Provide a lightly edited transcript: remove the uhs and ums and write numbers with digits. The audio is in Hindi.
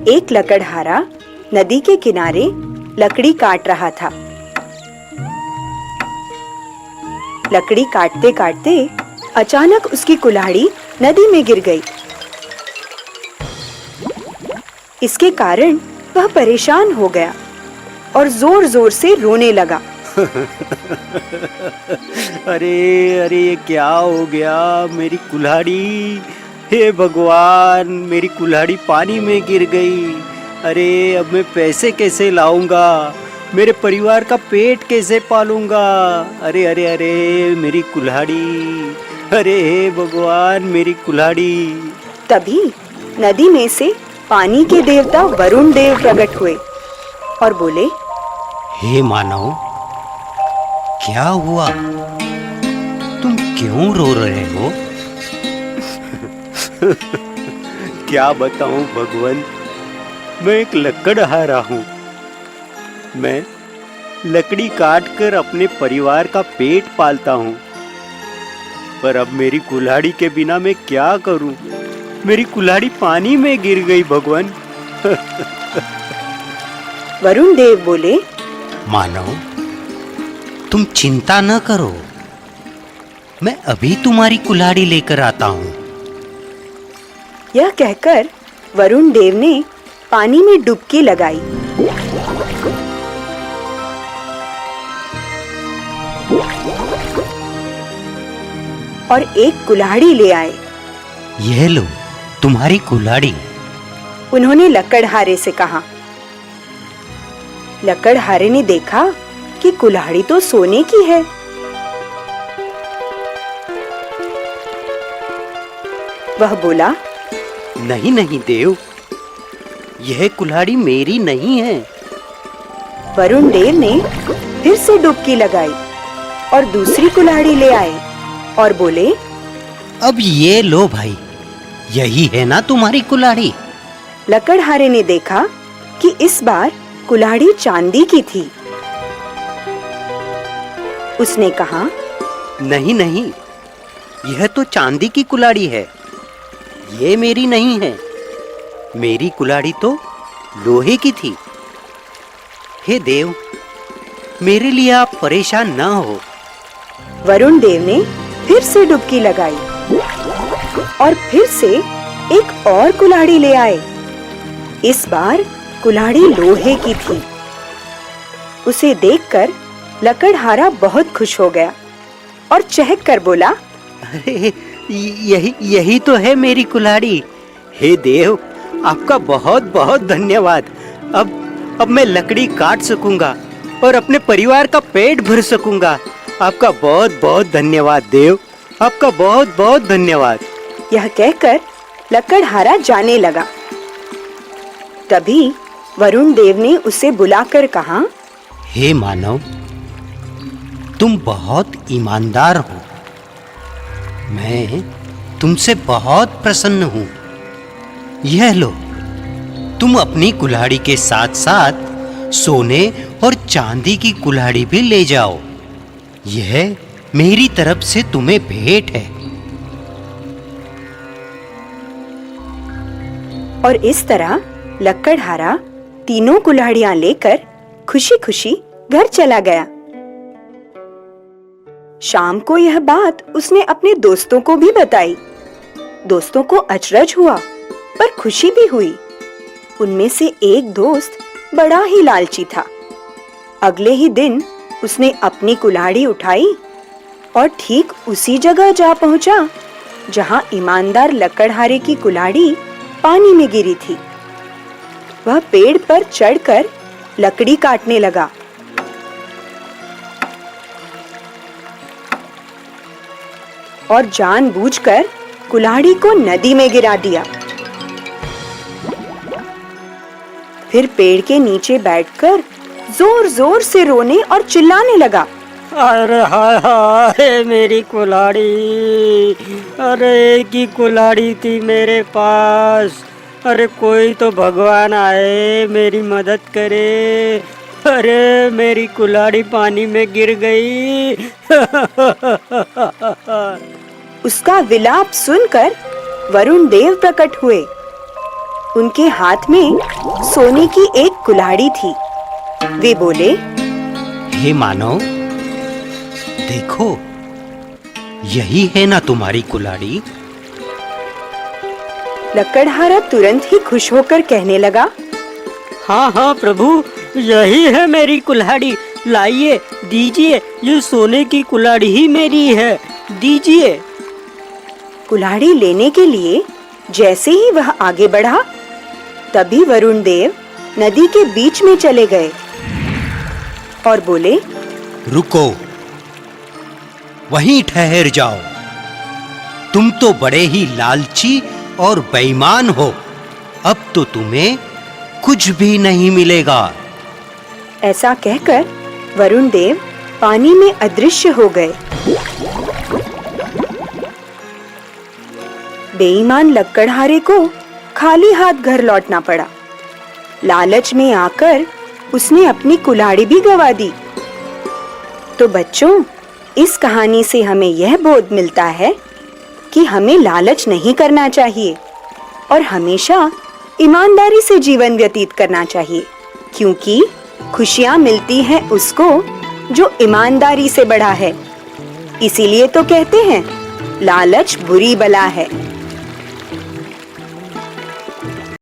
एक लकड़हारा नदी के किनारे लकड़ी काट रहा था। लकड़ी काटते काटते अचानक उसकी कुल्हाड़ी नदी में गिर गई। इसके कारण वह परेशान हो गया और जोर जोर से रोने लगा। अरे अरे, ये क्या हो गया? मेरी कुल्हाड़ी, हे भगवान, मेरी कुल्हाड़ी पानी में गिर गई। अरे अब मैं पैसे कैसे लाऊंगा? मेरे परिवार का पेट कैसे पालूंगा? अरे अरे अरे, मेरी कुल्हाड़ी, अरे हे भगवान, मेरी कुल्हाड़ी। तभी नदी में से पानी के देवता वरुण देव प्रकट हुए और बोले, हे मानव, क्या हुआ? तुम क्यों रो रहे हो? क्या बताऊं भगवान, मैं एक लकड़हारा हूँ। मैं लकड़ी काटकर अपने परिवार का पेट पालता हूँ, पर अब मेरी कुल्हाड़ी के बिना मैं क्या करूं? मेरी कुल्हाड़ी पानी में गिर गई भगवान। वरुण देव बोले, मानव, तुम चिंता न करो, मैं अभी तुम्हारी कुल्हाड़ी लेकर आता हूँ। यह कहकर वरुण देव ने पानी में डुबकी लगाई। और एक कुल्हाड़ी ले आए। यह लो तुम्हारी कुल्हाड़ी, उन्होंने लकड़हारे से कहा। लकड़हारे ने देखा कि कुल्हाड़ी तो सोने की है। वह बोला, नहीं नहीं देव, यह कुल्हाड़ी मेरी नहीं है। वरुण देव ने फिर से डुबकी लगाई और दूसरी कुल्हाड़ी ले आए और बोले, अब ये लो भाई, यही है ना तुम्हारी कुल्हाड़ी? लकड़हारे ने देखा कि इस बार कुल्हाड़ी चांदी की थी। उसने कहा, नहीं नहीं, यह तो चांदी की कुल्हाड़ी है, ये मेरी नहीं है। मेरी कुल्हाड़ी तो लोहे की थी। हे देव, मेरे लिए आप परेशान ना हो। वरुण देव ने फिर से डुबकी लगाई और फिर से एक और कुल्हाड़ी ले आए। इस बार कुल्हाड़ी लोहे की थी। उसे देखकर लकड़हारा बहुत खुश हो गया और चहक कर बोला, अरे यही तो है मेरी कुल्हाड़ी। हे देव, आपका बहुत बहुत धन्यवाद। अब मैं लकड़ी काट सकूंगा और अपने परिवार का पेट भर सकूंगा। आपका बहुत बहुत धन्यवाद देव, आपका बहुत बहुत धन्यवाद। यह कहकर लकड़हारा जाने लगा। तभी वरुण देव ने उसे बुलाकर कहा, हे मानव, तुम बहुत ईमानदार हो। मैं तुमसे बहुत प्रसन्न हूँ। यह लो, तुम अपनी कुल्हाड़ी के साथ साथ सोने और चांदी की कुल्हाड़ी भी ले जाओ। यह मेरी तरफ से तुम्हें भेंट है। और इस तरह लकड़हारा तीनों कुल्हाड़ियां लेकर खुशी खुशी घर चला गया। शाम को यह बात उसने अपने दोस्तों को भी बताई। दोस्तों को अचरज हुआ पर खुशी भी हुई। उनमें से एक दोस्त बड़ा ही लालची था। अगले ही दिन उसने अपनी कुल्हाड़ी उठाई और ठीक उसी जगह जा पहुंचा जहां ईमानदार लकड़हारे की कुल्हाड़ी पानी में गिरी थी। वह पेड़ पर चढ़कर लकड़ी काटने लगा। और जानबूझकर कुल्हाड़ी को नदी में गिरा दिया। फिर पेड़ के नीचे बैठकर जोर जोर से रोने और चिल्लाने लगा, अरे हाय हाय, मेरी कुल्हाड़ी, अरे की कुल्हाड़ी थी मेरे पास। अरे कोई तो भगवान आए, मेरी मदद करे। अरे मेरी कुल्हाड़ी पानी में गिर गई। है। उसका विलाप सुनकर वरुण देव प्रकट हुए उनके हाथ में सोने की एक कुल्हाड़ी थी। वे बोले, हे मानव, देखो, यही है ना तुम्हारी कुल्हाड़ी? लकड़हारा तुरंत ही खुश होकर कहने लगा, हाँ हाँ प्रभु, यही है मेरी कुल्हाड़ी। लाइए, दीजिए, ये सोने की कुल्हाड़ी ही मेरी है, दीजिए। कुल्हाड़ी लेने के लिए जैसे ही वह आगे बढ़ा, तभी वरुण देव नदी के बीच में चले गए और बोले, रुको, वहीं ठहर जाओ। तुम तो बड़े ही लालची और बेईमान हो। अब तो तुम्हें कुछ भी नहीं मिलेगा। ऐसा कहकर वरुण देव पानी में अदृश्य हो गए। बेईमान लकड़हारे को खाली हाथ घर लौटना पड़ा। लालच में आकर उसने अपनी कुल्हाड़ी भी गंवा दी। तो बच्चों, इस कहानी से हमें यह बोध मिलता है कि हमें लालच नहीं करना चाहिए और हमेशा ईमानदारी से जीवन व्यतीत करना चाहिए, क्योंकि खुशियां मिलती हैं उसको जो ईमानदारी से बढ़ा है। इसीलिए तो कहते हैं, लालच बुरी बला है।